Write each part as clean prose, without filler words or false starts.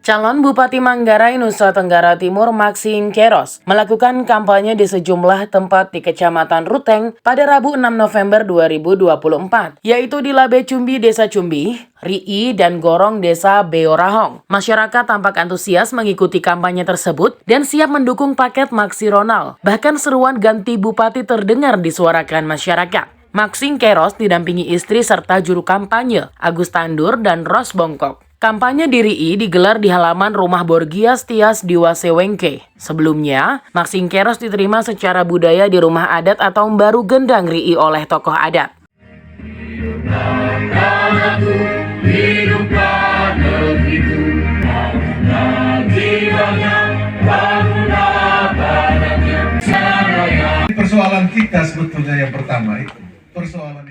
Calon Bupati Manggarai, Nusa Tenggara Timur, Maxine Keros, melakukan kampanye di sejumlah tempat di Kecamatan Ruteng pada Rabu 6 November 2024, yaitu di Labe Cumbi, Desa Cumbi, Rii, dan Gorong, Desa Beorahong. Masyarakat tampak antusias mengikuti kampanye tersebut dan siap mendukung paket Maxi Ronald. Bahkan seruan ganti bupati terdengar disuarakan masyarakat. Maxine Keros didampingi istri serta juru kampanye, Agus Tandur dan Ros Bongkok. Kampanye di Rii digelar di halaman rumah Borgias Tias di Wasewengke. Sebelumnya, Maxine Keros diterima secara budaya di rumah adat atau Mbaru Gendang Rii oleh tokoh adat. Persoalan kita sebetulnya yang pertama itu persoalan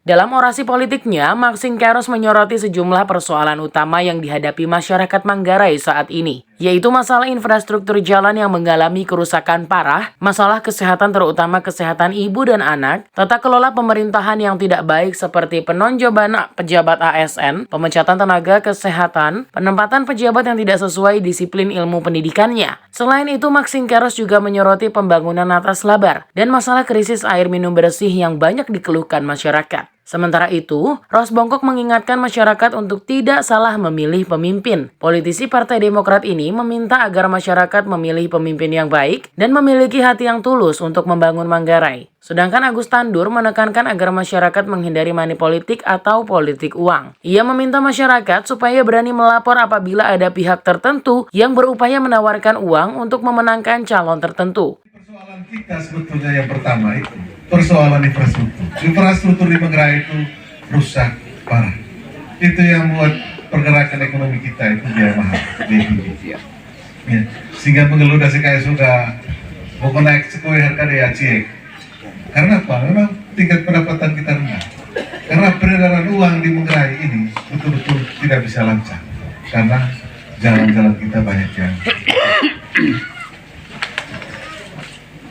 Dalam orasi politiknya, Maxine Keros menyoroti sejumlah persoalan utama yang dihadapi masyarakat Manggarai saat ini, yaitu masalah infrastruktur jalan yang mengalami kerusakan parah, masalah kesehatan terutama kesehatan ibu dan anak, tata kelola pemerintahan yang tidak baik seperti penonjoban pejabat ASN, pemecatan tenaga kesehatan, penempatan pejabat yang tidak sesuai disiplin ilmu pendidikannya. Selain itu, Maxine Keros juga menyoroti pembangunan atas labar dan masalah krisis air minum bersih yang banyak dikeluhkan masyarakat. Sementara itu, Ros Bongkok mengingatkan masyarakat untuk tidak salah memilih pemimpin. Politisi Partai Demokrat ini meminta agar masyarakat memilih pemimpin yang baik dan memiliki hati yang tulus untuk membangun Manggarai. Sedangkan Agus Tandur menekankan agar masyarakat menghindari money politik atau politik uang. Ia meminta masyarakat supaya berani melapor apabila ada pihak tertentu yang berupaya menawarkan uang untuk memenangkan calon tertentu. Persoalan kita sebetulnya yang pertama itu persoalan infrastruktur. Infrastruktur di Manggarai itu rusak parah. Itu yang membuat pergerakan ekonomi kita itu dia mahal, dia tinggi. Ya. Sehingga mengeluh dari kayak sudah mau naik sekue harga dia ciek. Karena apa? Memang tingkat pendapatan kita rendah. Karena peredaran uang di Manggarai ini betul-betul tidak bisa lancar. Karena jalan-jalan kita banyak yang.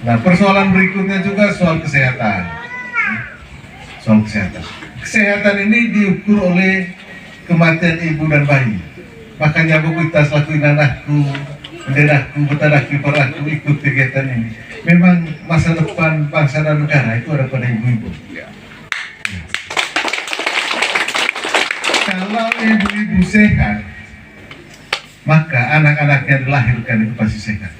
Nah, persoalan berikutnya juga soal kesehatan. Soal kesehatan. Kesehatan ini diukur oleh kematian ibu dan bayi. Makanya kita selaku anakku, mendenahku, betadahku, peraku ikut kegiatan ini. Memang masa depan bangsa dan negara itu ada pada ibu-ibu. Kalau ibu-ibu sehat, maka anak-anaknya dilahirkan itu pasti sehat.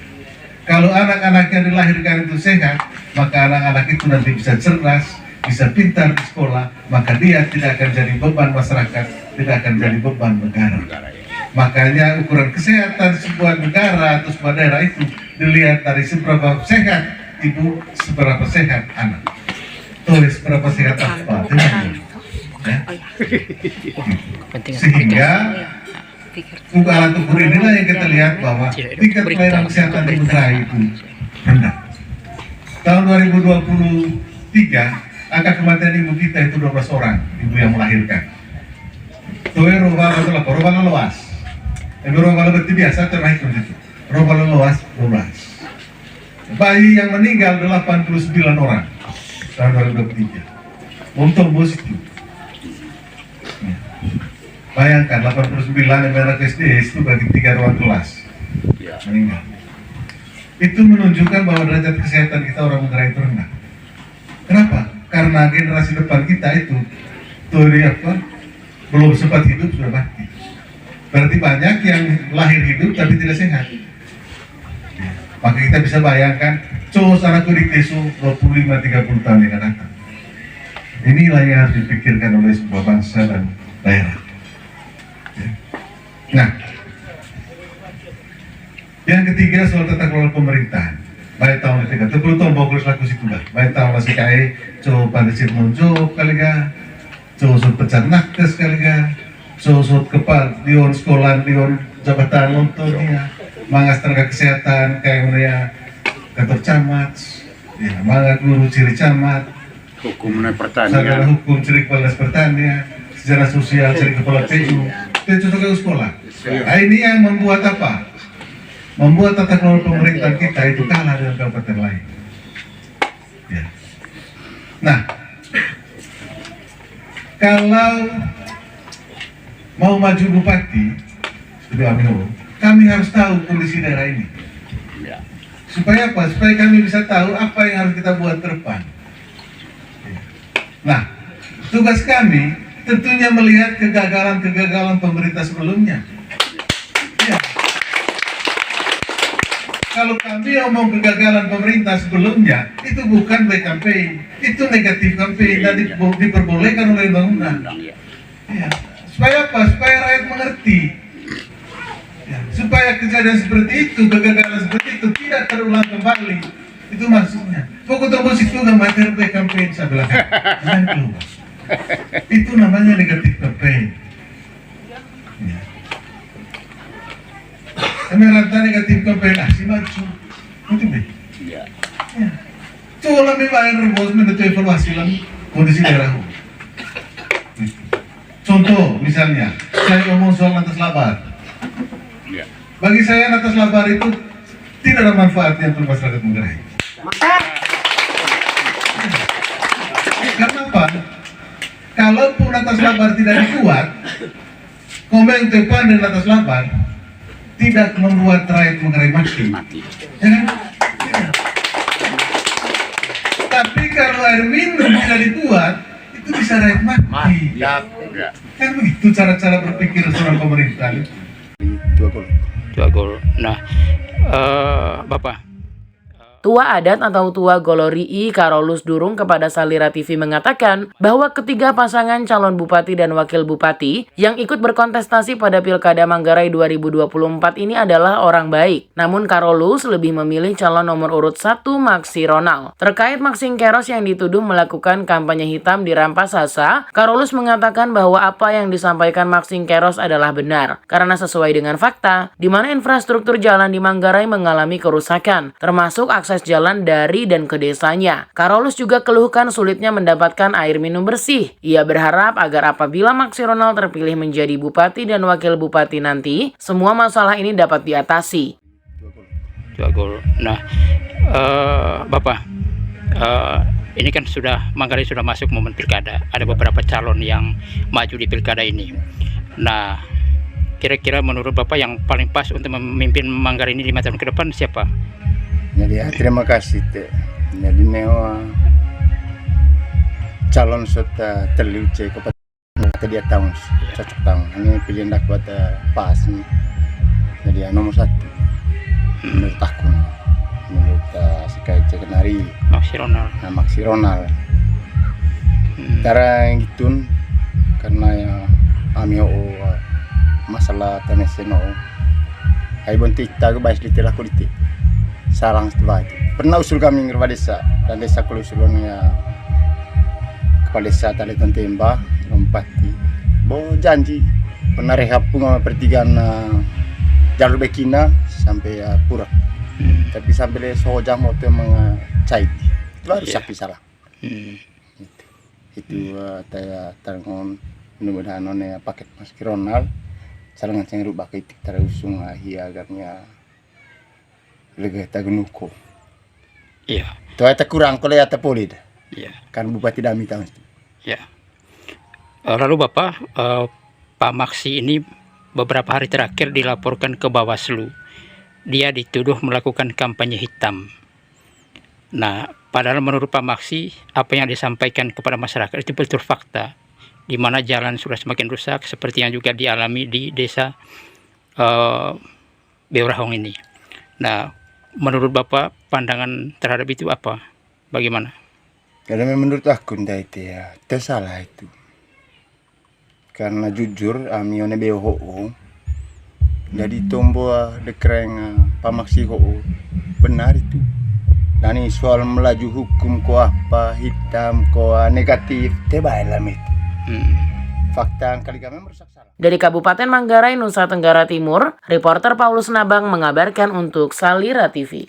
Kalau anak-anak yang dilahirkan itu sehat, maka anak-anak itu nanti bisa cerdas, bisa pintar di sekolah, maka dia tidak akan jadi beban masyarakat, tidak akan jadi beban negara. Makanya ukuran kesehatan sebuah negara atau sebuah daerah itu dilihat dari seberapa sehat ibu, seberapa sehat anak. Tulis seberapa sehat apa? Ya? Sehingga alat ukur inilah yang kita lihat bahwa tingkat pelayanan kesehatan di Manggarai itu rendah. Tahun 2023, angka kematian ibu kita itu 12 orang, ibu yang melahirkan. Itu robalo luas. Robalo berarti biasa ternaik begitu. Robalo luas 12. Bayi yang meninggal 89 orang tahun 2023. Untuk positif. Bayangkan 89 anak SD itu bagi 3 ruang kelas meninggal. Itu menunjukkan bahwa derajat kesehatan kita orang Manggarai itu rendah. Kenapa? Karena generasi depan kita itu belum sempat hidup sudah mati. Berarti banyak yang lahir hidup tapi tidak sehat. Maka kita bisa bayangkan cowok anakku di kesu 25-30 tahun yang akan datang. Inilah yang harus dipikirkan oleh sebuah bangsa dan daerah. Nah, yang ketiga soal tata kelola pemerintahan. Baik tahun ketiga, itu perlu tombol laku situ lah. Baik tahun masih kaya, coba disir nonjok kali ga, coba pecat nakes kali ga, coba kepal dion sekolah, dion jabatan lontongnya, mangas tenaga kesehatan kayak mana kantor camat, ya, mangas guru ciri camat, hukum pertanian, hukum ciri kepala pertanian, sejarah sosial ciri kepala PU. Itu juga sekolah. Nah, ini yang membuat apa? Membuat tata kelola pemerintahan kita itu kalah dengan kabupaten lain. Ya. Nah, kalau mau maju bupati, sudah ambil Kami harus tahu kondisi daerah ini. Ya. Supaya apa? Supaya kami bisa tahu apa yang harus kita buat ke depan. Nah, tugas kami tentunya melihat kegagalan-kegagalan pemerintah sebelumnya. Ya. Kalau kami ngomong kegagalan pemerintah sebelumnya, itu bukan black campaign, itu negatif campaign dan diperbolehkan oleh undang-undang. Ya. Supaya apa? Supaya rakyat mengerti. Ya. Supaya kejadian seperti itu, kegagalan seperti itu tidak terulang kembali. Itu maksudnya. Pokoknya musik juga materi black campaign saya bilang. Jangan keluar. Itu namanya negatif campaign. Ya. Kami rata negatif campaign aksi maju. Itu baik. Ya. Ya. Coba memang bos menentu evaluasi lah kondisi daerah. Contoh misalnya, saya ngomong soal Natas Labar. Ya. Bagi saya Natas Labar itu tidak ada manfaatnya untuk masyarakat Manggarai. Karena apa? Kalaupun Natas Labar tidak dibuat, komen depan dengan Natas Labar tidak membuat rakyat Manggarai mati. Ya kan? Tidak. Tapi kalau air minum tidak dibuat, itu bisa rakyat mati. Ya. Kan begitu cara-cara berpikir seorang pemerintah. Dua gol. Nah, Bapak. Tua adat atau Tua Golorii Karolus Durung kepada Salira TV mengatakan bahwa ketiga pasangan calon bupati dan wakil bupati yang ikut berkontestasi pada Pilkada Manggarai 2024 ini adalah orang baik. Namun Karolus lebih memilih calon nomor urut 1 Maksi Ronald. Terkait Maxing Keros yang dituduh melakukan kampanye hitam di Rampas Sasa, Karolus mengatakan bahwa apa yang disampaikan Maxing Keros adalah benar karena sesuai dengan fakta di mana infrastruktur jalan di Manggarai mengalami kerusakan, termasuk akses jalan dari dan ke desanya. Karolus juga keluhkan sulitnya mendapatkan air minum bersih. Ia berharap agar apabila Maksi Ronald terpilih menjadi bupati dan wakil bupati nanti, semua masalah ini dapat diatasi. Dua gol. Nah, Bapak, ini kan Manggarai sudah masuk momen pilkada. Ada beberapa calon yang maju di pilkada ini. Nah, kira-kira menurut Bapak yang paling pas untuk memimpin Manggarai ini 5 tahun ke depan siapa? Jadi terima kasih teh. Jadi calon sudah terlucu kepada dia tahun cocok tahun. Ini pilihan dapat pas nih. Jadi nomor 1 menurut aku, menurut si Kaice Kenari, Maksi Ronald. nah, Maksi Ronald. Cara yang gitu karena ya kami masalah teneseno. Hai bonti kita bahas detail aku detail. Sarang setelah itu pernah usul kami ke desa dan desa kelusulunnya kepala desa tali Temba Lompati bo janji pernah rehab pun pertigaan jalur Bekina sampai Pura tapi sampai soja motor mengcait itu baru sapi salah itu saya tangon mudah-mudahan none paket Maski Ronald sarangan saya rubah kritik terusung agarnya lega tagunuko. Iya. Itu ada kurang kalau ya polid. Iya. Kan bupati dami tahun itu. Ya. Lalu Bapak, Pak Maksi ini beberapa hari terakhir dilaporkan ke Bawaslu. Dia dituduh melakukan kampanye hitam. Nah, padahal menurut Pak Maksi, apa yang disampaikan kepada masyarakat itu betul fakta. Di mana jalan sudah semakin rusak, seperti yang juga dialami di desa Beurahong ini. Nah, menurut Bapak, pandangan terhadap itu apa? Bagaimana? Karena menurut aku itu ya, tersalah itu. Karena jujur, amione beho jadi tombol dekreng pamaksi ho benar itu. Dan ini soal melaju hukum ko apa hitam ko negatif, tebailam itu. Fakta kali kami merusak salah. Dari Kabupaten Manggarai, Nusa Tenggara Timur, reporter Paulus Nabang mengabarkan untuk Salira TV.